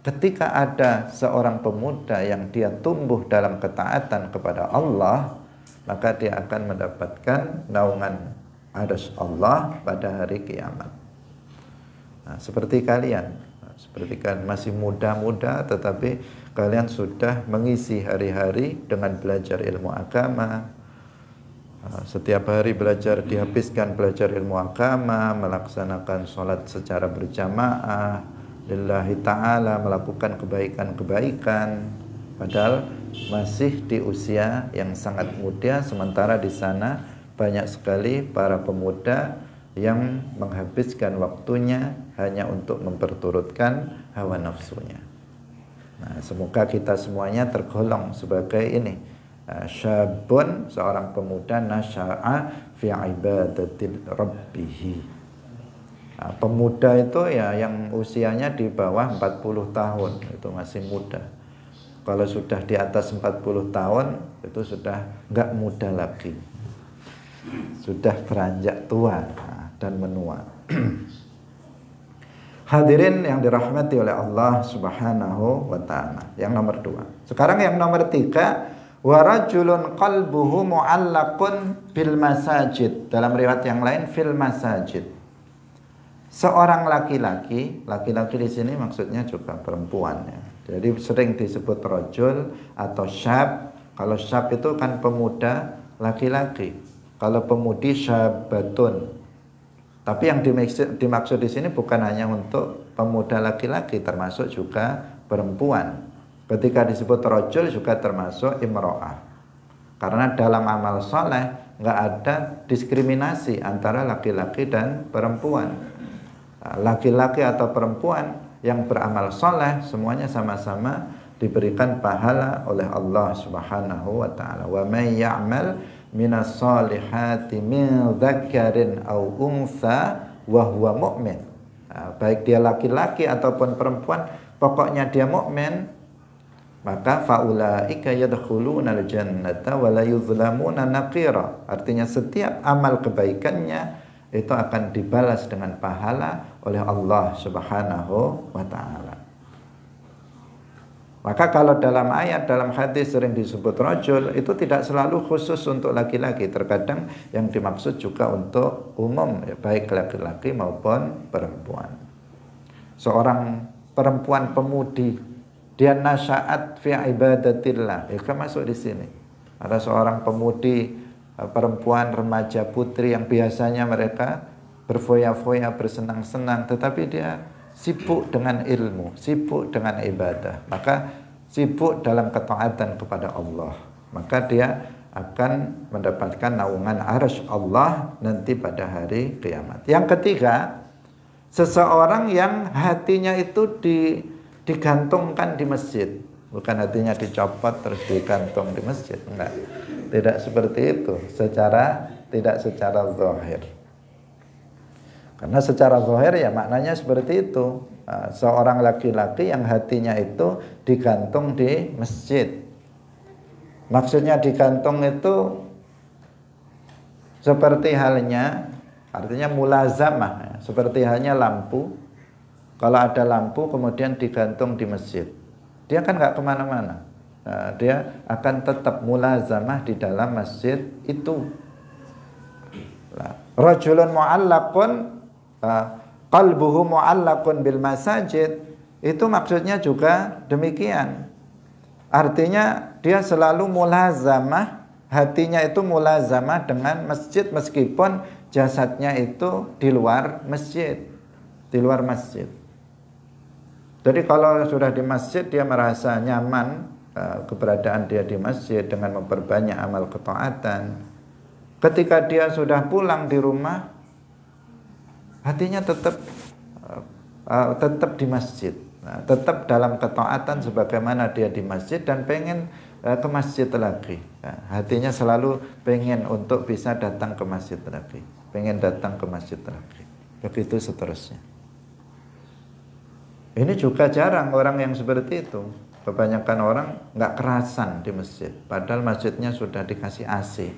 ketika ada seorang pemuda yang dia tumbuh dalam ketaatan kepada Allah, maka dia akan mendapatkan naungan arsy Allah pada hari kiamat. Nah, seperti kalian masih muda-muda, tetapi kalian sudah mengisi hari-hari dengan belajar ilmu agama. Setiap hari dihabiskan belajar ilmu agama, melaksanakan sholat secara berjamaah lillahi ta'ala, melakukan kebaikan-kebaikan, padahal masih di usia yang sangat muda. Sementara di sana banyak sekali para pemuda yang menghabiskan waktunya hanya untuk memperturutkan hawa nafsunya. Nah, semoga kita semuanya tergolong sebagai ini, syabun, seorang pemuda nasya'a fi ibadatil rabbih. Nah, pemuda itu ya yang usianya di bawah 40 tahun, itu masih muda. Kalau sudah di atas 40 tahun itu sudah nggak muda lagi, sudah beranjak tua dan menua. Hadirin yang dirahmati oleh Allah Subhanahu wa Ta'ala. Yang nomor 2. Sekarang yang nomor 3, wa rajulun qalbuhu mu'allaqun bil masajid. Dalam riwayat yang lain fil masajid. Seorang laki-laki di sini maksudnya juga perempuan ya. Jadi sering disebut rajul atau syab. Kalau syab itu kan pemuda laki-laki. Kalau pemudi syabatun. Tapi yang dimaksud di sini bukan hanya untuk pemuda laki-laki, termasuk juga perempuan. Ketika disebut rajul juga termasuk imro'ah. Karena dalam amal soleh nggak ada diskriminasi antara laki-laki dan perempuan. Laki-laki atau perempuan yang beramal soleh semuanya sama-sama diberikan pahala oleh Allah Subhanahu wa Ta'ala. Wa may ya'mal minas solihati min dzakarin au untha wa huwa mu'min. Baik dia laki-laki ataupun perempuan, pokoknya dia mukmin, maka faulaika yadkhuluna al-jannata wa la yuzlamuna naqira. Artinya setiap amal kebaikannya itu akan dibalas dengan pahala oleh Allah Subhanahu wa Ta'ala. Maka kalau dalam ayat, dalam hadis sering disebut rajul, itu tidak selalu khusus untuk laki-laki. Terkadang yang dimaksud juga untuk umum, ya, baik laki-laki maupun perempuan. Seorang perempuan pemudi, dia nasya'at fi ibadatillah, ya kan masuk di sini. Ada seorang pemudi, perempuan remaja putri yang biasanya mereka berfoya-foya, bersenang-senang, tetapi dia sibuk dengan ilmu, sibuk dengan ibadah, maka sibuk dalam ketaatan kepada Allah, maka dia akan mendapatkan naungan arsy Allah nanti pada hari kiamat. Yang ketiga, seseorang yang hatinya itu digantungkan di masjid. Bukan hatinya dicopot terus digantung di masjid. Enggak. Tidak seperti itu. Tidak secara zahir. Karena secara zahir ya maknanya seperti itu. Seorang laki-laki yang hatinya itu digantung di masjid. Maksudnya digantung itu seperti halnya, artinya mulazamah, seperti halnya lampu. Kalau ada lampu kemudian digantung di masjid, dia kan nggak kemana-mana. Dia akan tetap mulazamah di dalam masjid itu. Rajulun mu'allaqun qalbuhu mu'allaqun bil masajid, itu maksudnya juga demikian. Artinya dia selalu mulazamah, hatinya itu mulazamah dengan masjid meskipun jasadnya itu di luar masjid. Di luar masjid. Jadi kalau sudah di masjid dia merasa nyaman keberadaan dia di masjid dengan memperbanyak amal ketaatan. Ketika dia sudah pulang di rumah, hatinya tetap di masjid. Tetap dalam ketaatan sebagaimana dia di masjid dan pengen ke masjid lagi. Hatinya selalu pengen untuk bisa datang ke masjid lagi. Pengen datang ke masjid lagi. Begitu seterusnya. Ini juga jarang orang yang seperti itu. Kebanyakan orang nggak kerasan di masjid. Padahal masjidnya sudah dikasih AC.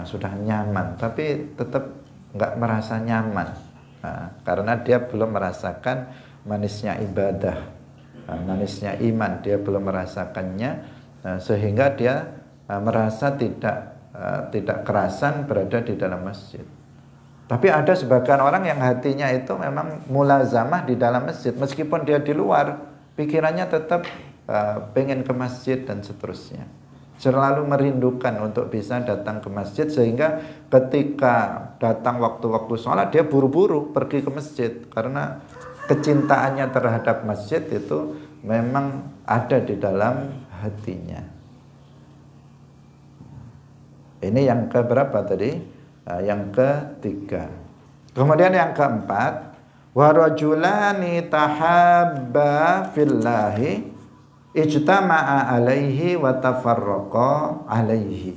Sudah nyaman. Tapi tetap nggak merasa nyaman. Karena dia belum merasakan manisnya ibadah, manisnya iman, dia belum merasakannya, sehingga dia merasa tidak kerasan berada di dalam masjid. Tapi ada sebagian orang yang hatinya itu memang mulazamah di dalam masjid, meskipun dia di luar, pikirannya tetap pengen ke masjid dan seterusnya. Selalu merindukan untuk bisa datang ke masjid, sehingga ketika datang waktu-waktu sholat dia buru-buru pergi ke masjid karena kecintaannya terhadap masjid itu memang ada di dalam hatinya. Ini yang keberapa tadi? Yang ketiga. Kemudian yang keempat, wa rajulani tahabba fillahi ijtama'a alaihi wa tafarraqa alaihi.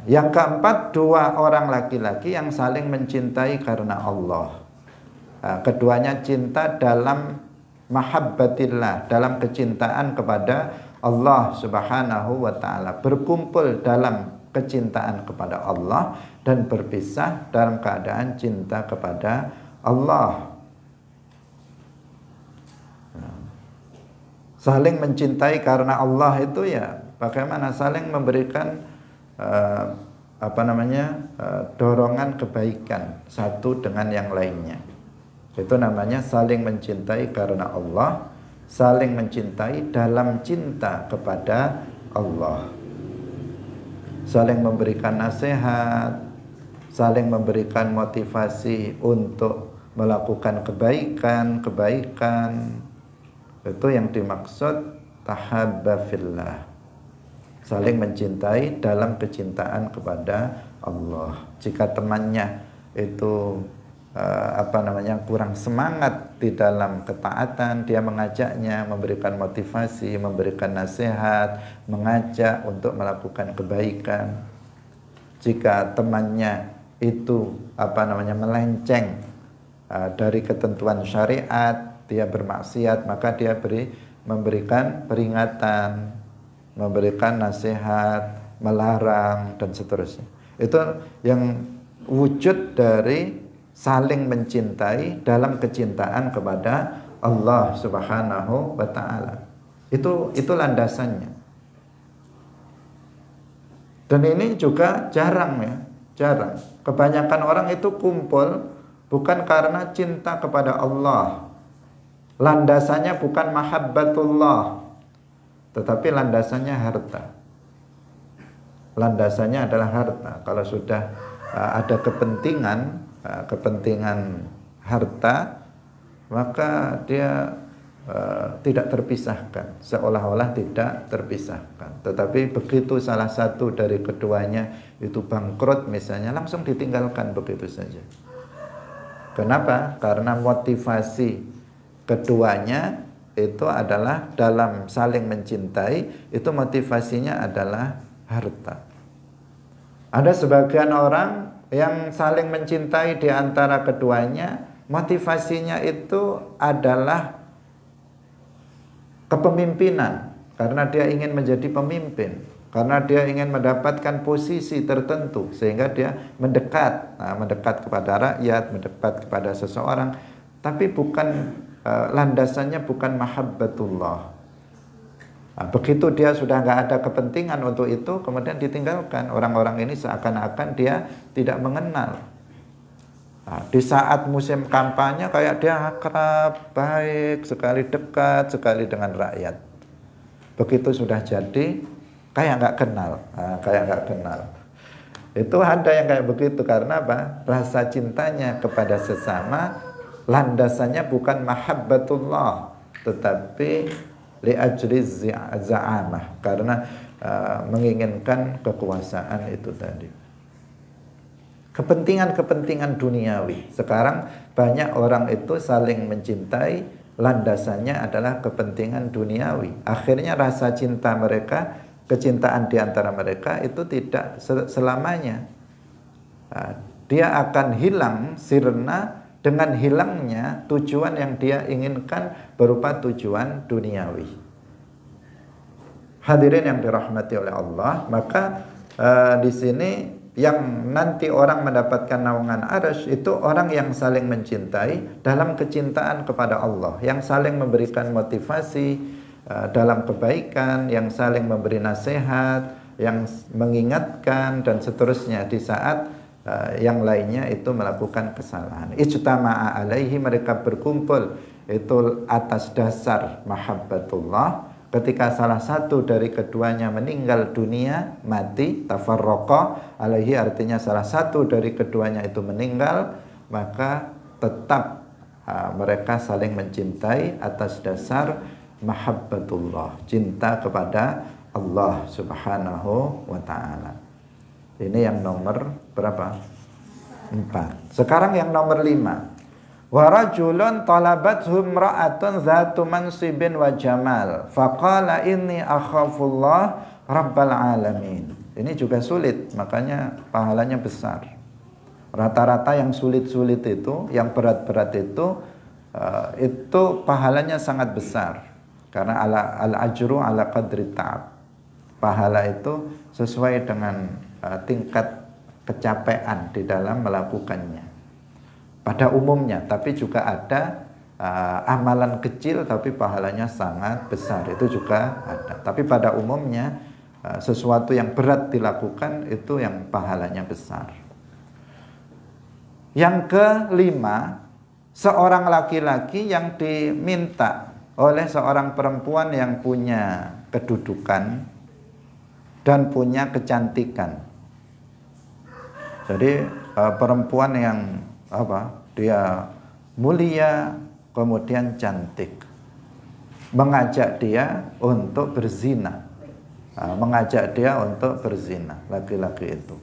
Yang keempat, dua orang laki-laki yang saling mencintai karena Allah. Keduanya cinta dalam mahabbatillah, dalam kecintaan kepada Allah Subhanahu wa ta'ala, berkumpul dalam kecintaan kepada Allah dan berpisah dalam keadaan cinta kepada Allah. Saling mencintai karena Allah itu ya bagaimana saling memberikan dorongan kebaikan satu dengan yang lainnya. Itu namanya saling mencintai karena Allah, saling mencintai dalam cinta kepada Allah. Saling memberikan nasihat, saling memberikan motivasi untuk melakukan kebaikan. Itu yang dimaksud tahabba fillah. Saling mencintai dalam kecintaan kepada Allah. Jika temannya itu kurang semangat di dalam ketaatan, dia mengajaknya, memberikan motivasi, memberikan nasihat, mengajak untuk melakukan kebaikan. Jika temannya itu melenceng dari ketentuan syariat, dia bermaksiat, maka dia memberikan peringatan, memberikan nasihat, melarang dan seterusnya. Itu yang wujud dari saling mencintai dalam kecintaan kepada Allah Subhanahu wa ta'ala. Itu landasannya. Dan ini juga jarang. Kebanyakan orang itu kumpul bukan karena cinta kepada Allah. Landasannya bukan mahabbatullah, tetapi landasannya harta. Landasannya adalah harta. Kalau sudah ada kepentingan harta, maka dia tidak terpisahkan, seolah-olah tidak terpisahkan. Tetapi begitu salah satu dari keduanya itu bangkrut misalnya, langsung ditinggalkan begitu saja. Kenapa? Karena motivasi keduanya itu adalah dalam saling mencintai, itu motivasinya adalah harta. Ada sebagian orang yang saling mencintai di antara keduanya, motivasinya itu adalah kepemimpinan, karena dia ingin menjadi pemimpin, karena dia ingin mendapatkan posisi tertentu, sehingga dia mendekat kepada rakyat, mendekat kepada seseorang, tapi bukan landasannya bukan mahabbatullah. Begitu dia sudah nggak ada kepentingan untuk itu, kemudian ditinggalkan. Orang-orang ini seakan-akan dia tidak mengenal. Di saat musim kampanye kayak dia akrab, baik sekali, dekat sekali dengan rakyat. Begitu sudah jadi kayak nggak kenal, Itu ada yang kayak begitu, karena apa? Rasa cintanya kepada sesama landasannya bukan mahabbatullah, tetapi li'ajri za'amah, karena menginginkan kekuasaan itu tadi. Kepentingan-kepentingan duniawi. Sekarang banyak orang itu saling mencintai, landasannya adalah kepentingan duniawi. Akhirnya rasa cinta mereka, kecintaan di antara mereka itu tidak selamanya. Dia akan hilang sirna dengan hilangnya tujuan yang dia inginkan berupa tujuan duniawi. Hadirin yang dirahmati oleh Allah, maka di sini yang nanti orang mendapatkan naungan arsy itu orang yang saling mencintai dalam kecintaan kepada Allah, yang saling memberikan motivasi dalam kebaikan, yang saling memberi nasihat, yang mengingatkan dan seterusnya di saat yang lainnya itu melakukan kesalahan. Ijtama'a alaihi, mereka berkumpul itu atas dasar mahabbatullah. Ketika salah satu dari keduanya meninggal dunia, mati, tafarraqa alaihi, artinya salah satu dari keduanya itu meninggal, maka tetap mereka saling mencintai atas dasar mahabbatullah, cinta kepada Allah Subhanahu wa ta'ala. Ini yang nomor berapa? 4. Sekarang yang nomor 5. Wa rajulun talabathu imra'atun dzatu mansibin wa jamal faqala inni akhafullah rabbal alamin. Ini juga sulit, makanya pahalanya besar. Rata-rata yang sulit-sulit itu, yang berat-berat itu pahalanya sangat besar. Karena al-ajru ala qadri ta'ab. Pahala itu sesuai dengan tingkat kecapean di dalam melakukannya. Pada umumnya, tapi juga ada amalan kecil tapi pahalanya sangat besar, itu juga ada. Tapi pada umumnya sesuatu yang berat dilakukan itu yang pahalanya besar. Yang kelima, seorang laki-laki yang diminta oleh seorang perempuan yang punya kedudukan dan punya kecantikan. Jadi perempuan yang dia mulia kemudian cantik, mengajak dia untuk berzina, laki-laki itu.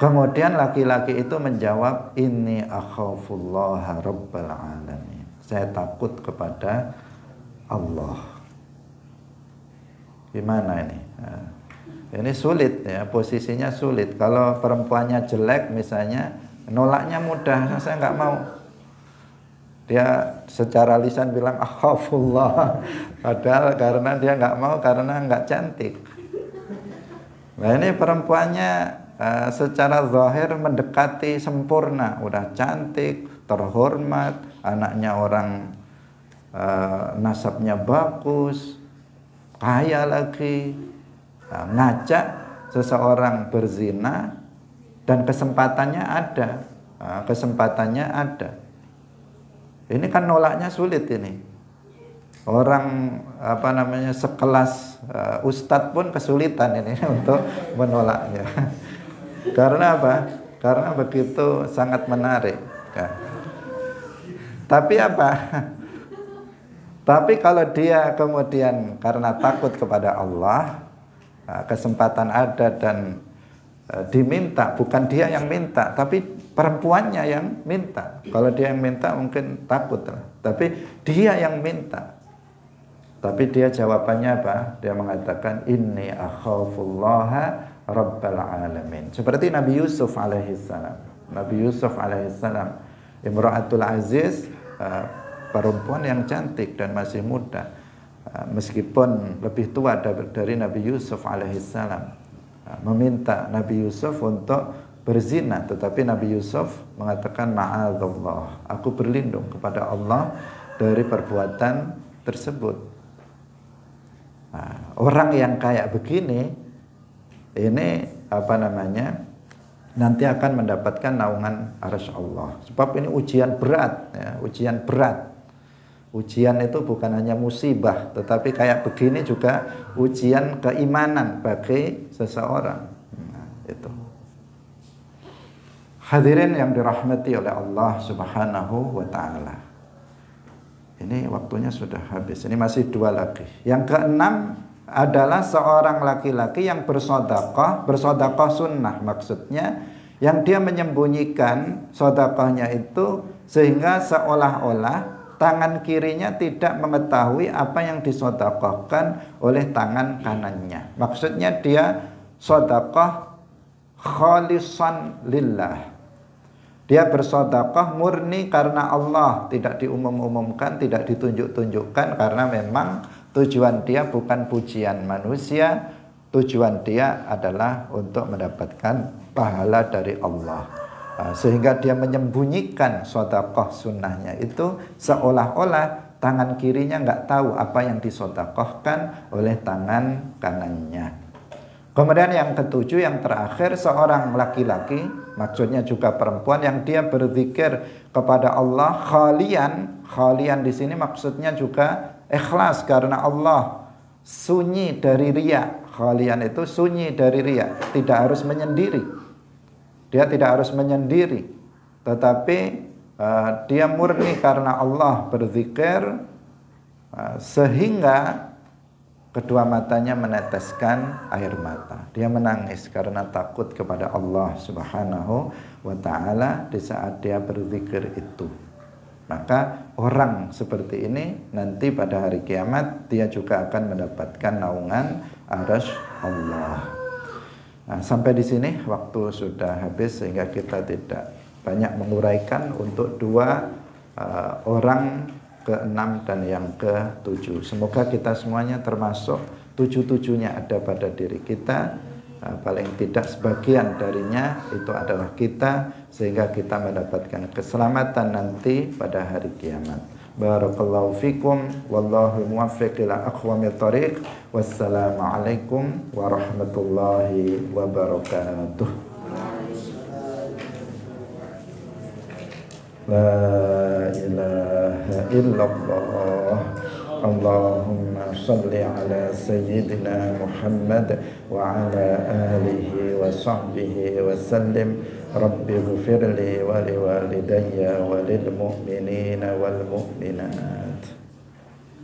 Kemudian laki-laki itu menjawab, inni akhafullaha rabbal alamin, saya takut kepada Allah. Gimana ini? Ini sulit ya, posisinya sulit. Kalau perempuannya jelek misalnya, nolaknya mudah, saya nggak mau. Dia secara lisan bilang akhafullah, padahal karena dia nggak mau, karena nggak cantik. Nah ini perempuannya secara zahir mendekati sempurna, udah cantik, terhormat, anaknya orang nasabnya bagus, kaya lagi. Ngajak seseorang berzina dan kesempatannya ada. Ini kan nolaknya sulit ini. Orang sekelas ustadz pun kesulitan ini untuk menolaknya. Karena apa? Karena begitu sangat menarik. Tapi apa? Tapi kalau dia kemudian karena takut kepada Allah, kesempatan ada dan diminta, bukan dia yang minta, tapi perempuannya yang minta. Kalau dia yang minta mungkin takut lah, tapi dia yang minta. Tapi dia jawabannya apa? Dia mengatakan inni akhafullaha rabbal alamin. Seperti Nabi Yusuf alaihissalam. Nabi Yusuf alaihissalam, Imra'atul Aziz, perempuan yang cantik dan masih muda, meskipun lebih tua dari Nabi Yusuf alaihissalam, meminta Nabi Yusuf untuk berzina, tetapi Nabi Yusuf mengatakan ma'adzallah, aku berlindung kepada Allah dari perbuatan tersebut. Nah, orang yang kayak begini ini nanti akan mendapatkan naungan arsy Allah. Sebab ini ujian berat, ya, ujian berat. Ujian itu bukan hanya musibah, tetapi kayak begini juga ujian keimanan bagi seseorang. Nah, itu. Hadirin yang dirahmati oleh Allah Subhanahu wa taala. Ini waktunya sudah habis. Ini masih 2 lagi. Yang keenam adalah seorang laki-laki yang bersedekah sunnah, maksudnya yang dia menyembunyikan sedekahnya itu sehingga seolah-olah tangan kirinya tidak mengetahui apa yang disedekahkan oleh tangan kanannya. Maksudnya dia sedekah khalisan lillah. Dia bersedekah murni karena Allah, tidak diumum-umumkan, tidak ditunjuk-tunjukkan, karena memang tujuan dia bukan pujian manusia, tujuan dia adalah untuk mendapatkan pahala dari Allah. Sehingga dia menyembunyikan sedekah sunnahnya itu seolah-olah tangan kirinya nggak tahu apa yang disedekahkan oleh tangan kanannya. Kemudian yang ketujuh, yang terakhir, seorang laki-laki, maksudnya juga perempuan, yang dia berzikir kepada Allah khalian di sini maksudnya juga ikhlas karena Allah, sunyi dari riya. Khalian itu sunyi dari riya, tidak harus menyendiri. Dia tidak harus menyendiri, tetapi dia murni karena Allah berzikir, sehingga kedua matanya meneteskan air mata. Dia menangis karena takut kepada Allah Subhanahu wa ta'ala di saat dia berzikir itu. Maka orang seperti ini nanti pada hari kiamat dia juga akan mendapatkan naungan arsy Allah. Nah, sampai di sini waktu sudah habis sehingga kita tidak banyak menguraikan untuk 2 orang ke-6 dan yang ke-7. Semoga kita semuanya termasuk 7-7-nya ada pada diri kita. Paling tidak sebagian darinya itu adalah kita, sehingga kita mendapatkan keselamatan nanti pada hari kiamat. Barakallahu fikum, wallahu muwaffiq ila aqwamit thoriq. Wassalamualaikum warahmatullahi wabarakatuh. La ilaha illallah. Allahumma salli ala sayyidina Muhammad wa ala alihi wa sahbihi wa sallim. Rabbi ghfirli wa liwalidayya wa lil mu'minina wal mu'minat.